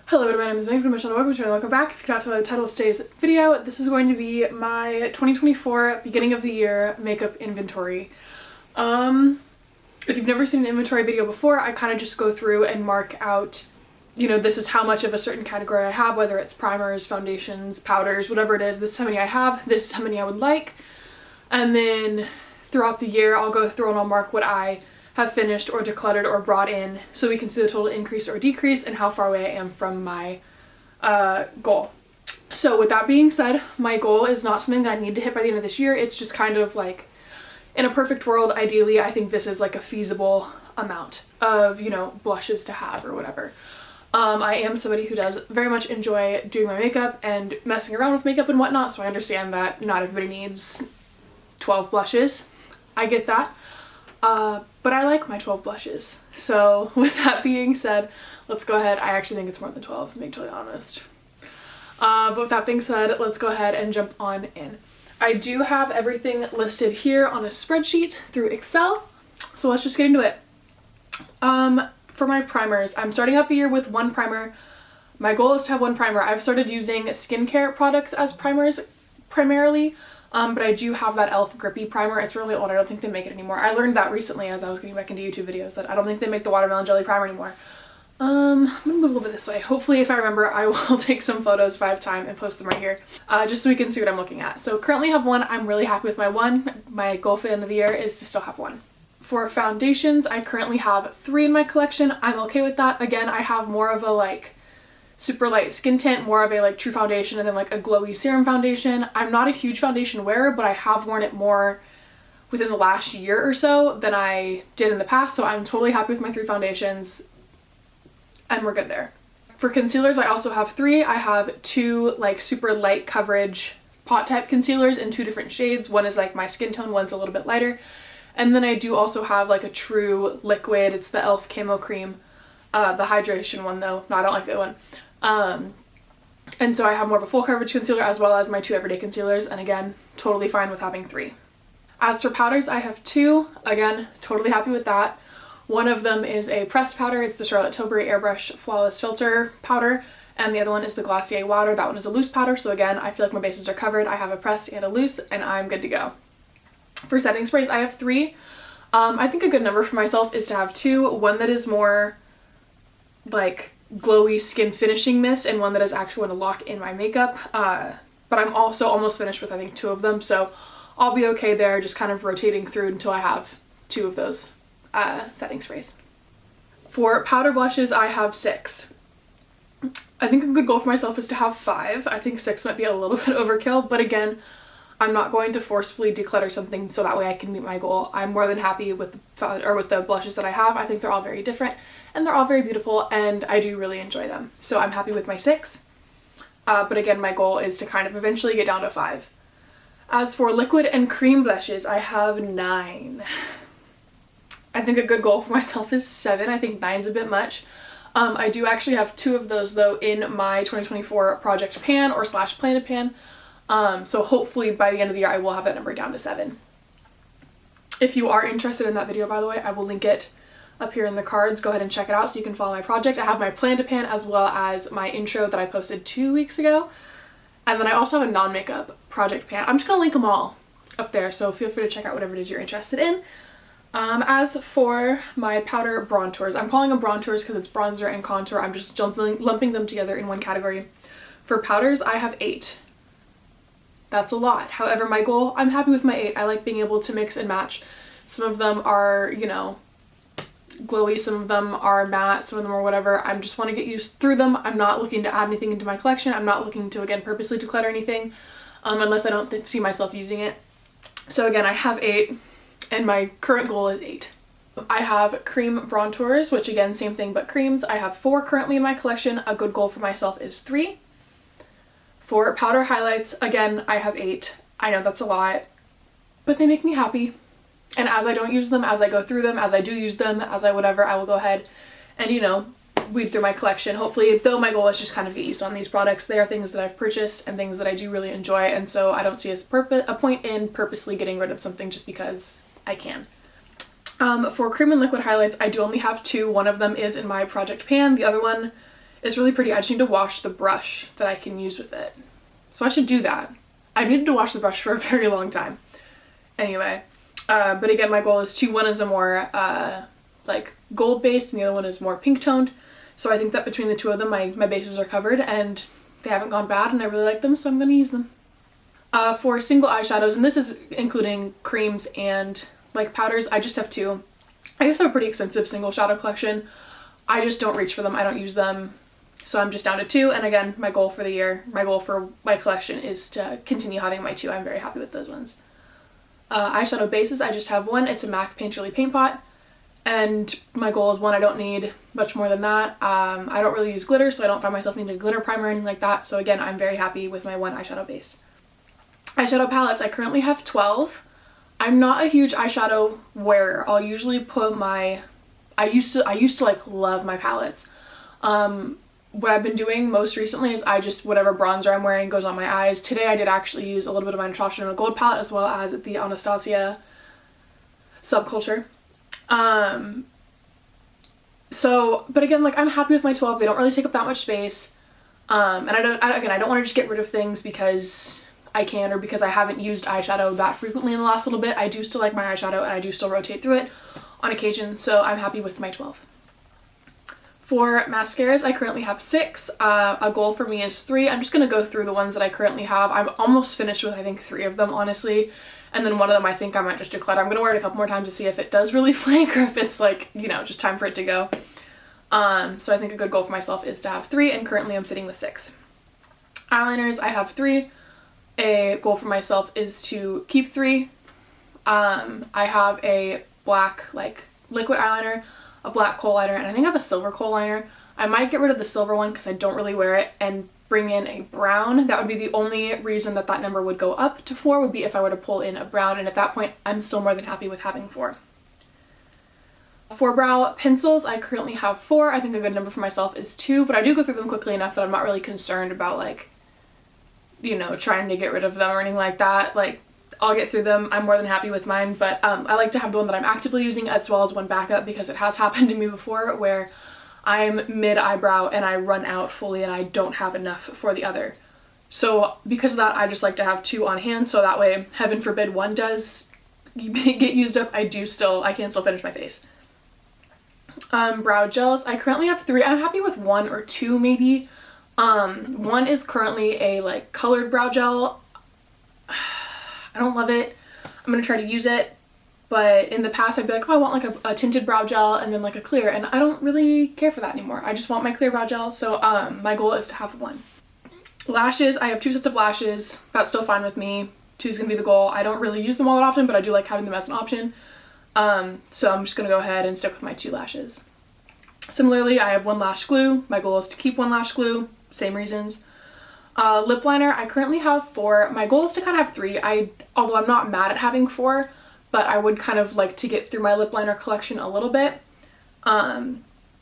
Hello, my name is Megan from my channel. Welcome to my channel. Welcome back. If you cannot tell by the title of today's video, this is going to be my 2024 beginning of the year makeup inventory. If you've never seen an inventory video before, I kind of just go through and mark out, this is how much of a certain category I have, whether it's primers, foundations, powders, whatever it is. This is how many I have, this is how many I would like. And then throughout the year, I'll go through and I'll mark what I have finished or decluttered or brought in so we can see the total increase or decrease and how far away I am from my goal. So with that being said, my goal is not something that I need to hit by the end of this year. It's just kind of like, in a perfect world, ideally, I think this is like a feasible amount of, blushes to have or whatever. I am somebody who does very much enjoy doing my makeup and messing around with makeup and whatnot, so I understand that not everybody needs 12 blushes. I get that. But I like my 12 blushes. So with that being said, let's go ahead. I actually think it's more than 12, to be totally honest. But with that being said, let's go ahead and jump on in. I do have everything listed here on a spreadsheet through Excel. So let's just get into it. For my primers, I'm starting out the year with one primer. My goal is to have one primer. I've started using skincare products as primers primarily. But I do have that e.l.f. Grippy primer. It's really old. I don't think they make it anymore. I learned that recently as I was getting back into YouTube videos that I don't think they make the watermelon jelly primer anymore. I'm gonna move a little bit this way. Hopefully, if I remember, I will take some photos if I have time and post them right here, just so we can see what I'm looking at. So currently I have one. I'm really happy with my one. My goal for the end of the year is to still have one. For foundations, I currently have 3 in my collection. I'm okay with that. Again, I have more of a super light skin tint, more of a true foundation, and then a glowy serum foundation. I'm not a huge foundation wearer, but I have worn it more within the last year or so than I did in the past, so I'm totally happy with my 3 foundations, and we're good there. For concealers, I also have 3. I have 2 super light coverage pot type concealers in 2 different shades. One is my skin tone, one's a little bit lighter. And then I do also have a true liquid. It's the e.l.f. Camo Cream, the hydration one though. No, I don't like that one. And so I have more of a full coverage concealer as well as my 2 everyday concealers, and again, totally fine with having 3. As for powders, I have 2. Again, totally happy with that. One of them is a pressed powder. It's the Charlotte Tilbury Airbrush Flawless Filter powder, and the other one is the Glossier Water. That one is a loose powder, so again, I feel like my bases are covered. I have a pressed and a loose, and I'm good to go. For setting sprays, I have 3. I think a good number for myself is to have 2. One that is more glowy skin finishing mist, and one that is actually going to lock in my makeup. But I'm also almost finished with I think 2 of them, so I'll be okay there, just kind of rotating through until I have 2 of those setting sprays. For powder blushes, I have 6. I think a good goal for myself is to have 5. I think 6 might be a little bit overkill, but again, I'm not going to forcefully declutter something so that way I can meet my goal. I'm more than happy with the blushes that I have. I think they're all very different and they're all very beautiful, and I do really enjoy them. So I'm happy with my 6. But again, my goal is to kind of eventually get down to 5. As for liquid and cream blushes, I have 9. I think a good goal for myself is 7. I think 9's a bit much. I do actually have 2 of those though in my 2024 project pan or / planted pan. So hopefully by the end of the year I will have that number down to 7. If you are interested in that video, by the way, I will link it up here in the cards. Go ahead and check it out so you can follow my project. I have my plan to pan as well as my intro that I posted 2 weeks ago. And then I also have a non-makeup project pan. I'm just going to link them all up there, so feel free to check out whatever it is you're interested in. As for my powder bronzers, I'm calling them bronzers because it's bronzer and contour. I'm just lumping them together in one category. For powders, I have 8. That's a lot. However, my goal, I'm happy with my 8. I like being able to mix and match. Some of them are, glowy, some of them are matte, some of them are whatever. I just want to get used through them. I'm not looking to add anything into my collection. I'm not looking to, again, purposely declutter anything unless I don't see myself using it. So again, I have 8 and my current goal is 8. I have cream bronzers, which again, same thing but creams. I have 4 currently in my collection. A good goal for myself is 3. For powder highlights, again, I have 8. I know that's a lot, but they make me happy. And as I don't use them, as I go through them, as I do use them, as I whatever, I will go ahead and, weed through my collection. Hopefully, though my goal is just kind of get used on these products. They are things that I've purchased and things that I do really enjoy, and so I don't see a point in purposely getting rid of something just because I can. For cream and liquid highlights, I do only have 2. One of them is in my project pan. The other one It's really pretty. I just need to wash the brush that I can use with it. So I should do that. I needed to wash the brush for a very long time. Anyway, but again, my goal is to, one is a more like gold based and the other one is more pink toned. So I think that between the two of them, my bases are covered and they haven't gone bad and I really like them, so I'm going to use them. For single eyeshadows, and this is including creams and like powders, I just have two. I just have a pretty extensive single shadow collection. I just don't reach for them. I don't use them. So I'm just down to two. And again, my goal for the year, my goal for my collection is to continue having my two. I'm very happy with those ones. Eyeshadow bases, I just have one. It's a MAC Painterly Paint Pot. And my goal is one, I don't need much more than that. I don't really use glitter, so I don't find myself needing a glitter primer or anything like that. So again, I'm very happy with my one eyeshadow base. Eyeshadow palettes, I currently have 12. I'm not a huge eyeshadow wearer. I'll usually put my, I used to like love my palettes. What I've been doing most recently is I just, whatever bronzer I'm wearing goes on my eyes. Today I did actually use a little bit of my Natasha Gold palette as well as the Anastasia Subculture. So, but again, like I'm happy with my 12. They don't really take up that much space. And I don't want to just get rid of things because I can or because I haven't used eyeshadow that frequently in the last little bit. I do still like my eyeshadow and I do still rotate through it on occasion, so I'm happy with my 12. For mascaras, I currently have 6. A goal for me is 3. I'm just going to go through the ones that I currently have. I'm almost finished with I think 3 of them, honestly. And then one of them I think I might just declutter. I'm going to wear it a couple more times to see if it does really flake or if it's like, you know, just time for it to go. So I think a good goal for myself is to have 3, and currently I'm sitting with 6. Eyeliners, I have 3. A goal for myself is to keep 3. I have a black like liquid eyeliner, a black kohl liner, and I think I have a silver kohl liner. I might get rid of the silver one because I don't really wear it and bring in a brown. That would be the only reason that that number would go up to 4, would be if I were to pull in a brown, and at that point I'm still more than happy with having 4. For brow pencils, I currently have 4. I think a good number for myself is 2, but I do go through them quickly enough that I'm not really concerned about like, you know, trying to get rid of them or anything like that. Like, I'll get through them. I'm more than happy with mine, but I like to have the one that I'm actively using as well as one backup, because it has happened to me before where I'm mid-eyebrow and I run out fully and I don't have enough for the other. So because of that, I just like to have 2 on hand, so that way, heaven forbid, one does get used up, I can still finish my face. Brow gels, I currently have 3. I'm happy with 1 or 2 maybe. One is currently a like colored brow gel. I don't love it. I'm gonna try to use it, but in the past I'd be like, oh, I want like a tinted brow gel and then like a clear, and I don't really care for that anymore. I just want my clear brow gel, so my goal is to have 1. Lashes, I have 2 sets of lashes. That's still fine with me. 2 is gonna be the goal. I don't really use them all that often, but I do like having them as an option. So I'm just gonna go ahead and stick with my 2 lashes. Similarly, I have 1 lash glue. My goal is to keep 1 lash glue. Same reasons. Lip liner, I currently have 4. My goal is to kind of have 3. Although I'm not mad at having 4, but I would kind of like to get through my lip liner collection a little bit.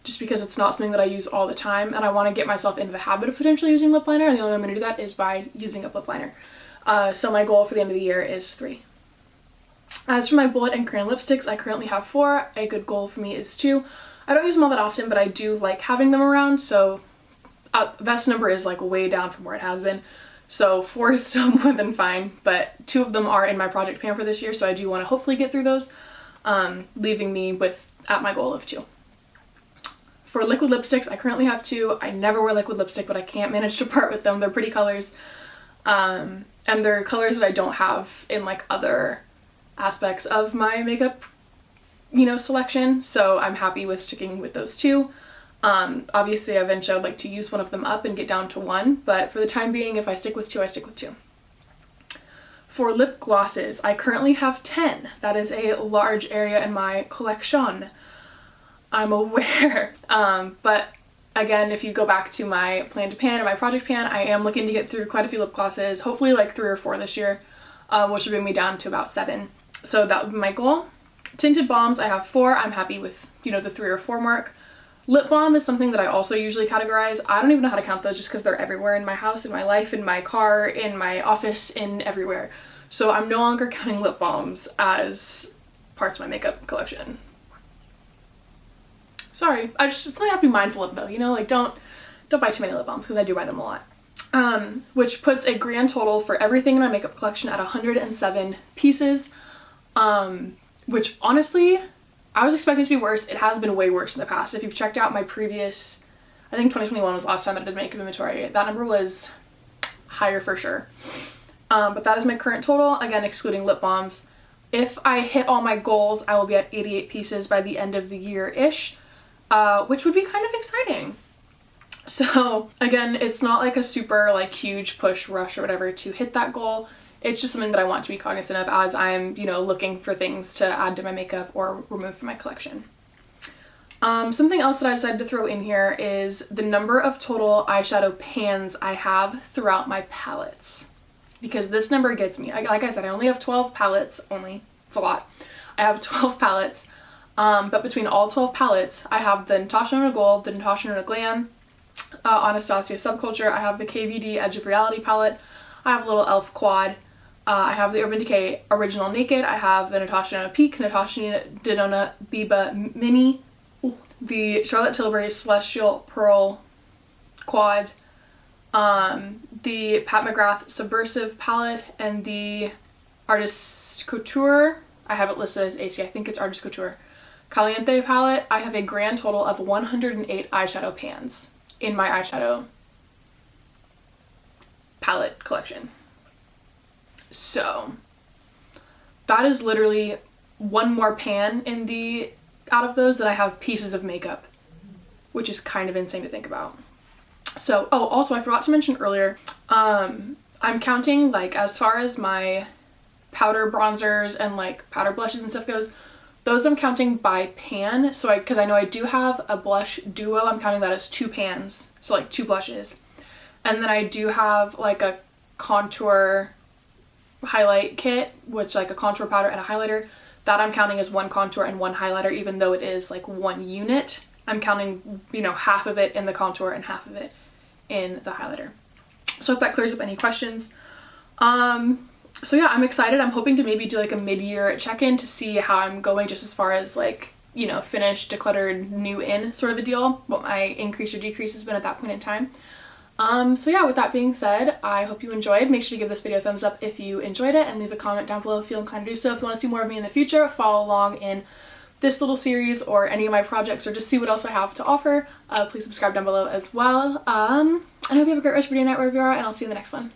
Just because it's not something that I use all the time, and I want to get myself into the habit of potentially using lip liner, and the only way I'm going to do that is by using a lip liner. So my goal for the end of the year is 3. As for my bullet and crayon lipsticks, I currently have 4. A good goal for me is 2. I don't use them all that often, but I do like having them around, so this number is like way down from where it has been. So 4 is still more than fine, but 2 of them are in my project pan for this year, so I do want to hopefully get through those, leaving me at my goal of 2. For liquid lipsticks, I currently have 2. I never wear liquid lipstick, but I can't manage to part with them. They're pretty colors, and they're colors that I don't have in like other aspects of my makeup, you know, selection, so I'm happy with sticking with those 2. Obviously eventually I would like to use one of them up and get down to 1, but for the time being, if I stick with 2, I stick with 2. For lip glosses, I currently have 10. That is a large area in my collection, I'm aware. But again, if you go back to my plan to pan and my project pan, I am looking to get through quite a few lip glosses, hopefully like 3 or 4 this year, which would bring me down to about 7. So that would be my goal. Tinted balms, I have 4. I'm happy with, you know, the 3 or 4 mark. Lip balm is something that I also usually categorize. I don't even know how to count those just because they're everywhere in my house, in my life, in my car, in my office, in everywhere. So I'm no longer counting lip balms as parts of my makeup collection. Sorry, I just something I have to be mindful of though, you know, like don't don't buy too many lip balms because I do buy them a lot. Which puts a grand total for everything in my makeup collection at 107 pieces, which honestly, I was expecting it to be worse. It has been way worse in the past. If you've checked out my previous, I think 2021 was the last time that I did makeup inventory, that number was higher for sure. But that is my current total, again, excluding lip balms. If I hit all my goals, I will be at 88 pieces by the end of the year-ish, which would be kind of exciting. So again, it's not like a super like huge push rush or whatever to hit that goal. It's just something that I want to be cognizant of as I'm, you know, looking for things to add to my makeup or remove from my collection. Something else that I decided to throw in here is the number of total eyeshadow pans I have throughout my palettes. Because this number gets me. Like I said, I only have 12 palettes, it's a lot. I have 12 palettes, but between all 12 palettes, I have the Natasha Denona Gold, the Natasha Denona Glam, Anastasia Subculture, I have the KVD Edge of Reality palette, I have a little e.l.f. quad, I have the Urban Decay Original Naked, I have the Natasha Denona Peak, Natasha Denona Biba Mini, the Charlotte Tilbury Celestial Pearl quad, the Pat McGrath Subversive palette, and the Artist Couture, I have it listed as AC, I think it's Artist Couture, Caliente palette. I have a grand total of 108 eyeshadow pans in my eyeshadow palette collection. So that is literally one more pan in the out of those that I have pieces of makeup, which is kind of insane to think about. So, oh, also I forgot to mention earlier, I'm counting like as far as my powder bronzers and like powder blushes and stuff goes, those I'm counting by pan. So because I know I do have a blush duo, I'm counting that as 2 pans, so like 2 blushes. And then I do have like a contour highlight kit, which like a contour powder and a highlighter, that I'm counting as 1 contour and 1 highlighter, even though it is like 1 unit. I'm counting, you know, half of it in the contour and half of it in the highlighter. So if that clears up any questions. So yeah, I'm excited. I'm hoping to maybe do like a mid-year check-in to see how I'm going, just as far as like, you know, finished, decluttered, new in sort of a deal, what my increase or decrease has been at that point in time. So yeah, with that being said, I hope you enjoyed. Make sure to give this video a thumbs up if you enjoyed it, and leave a comment down below if you feel inclined to do so. If you want to see more of me in the future, follow along in this little series or any of my projects, or just see what else I have to offer, please subscribe down below as well. And I hope you have a great rest of your day, night, wherever you are, and I'll see you in the next one.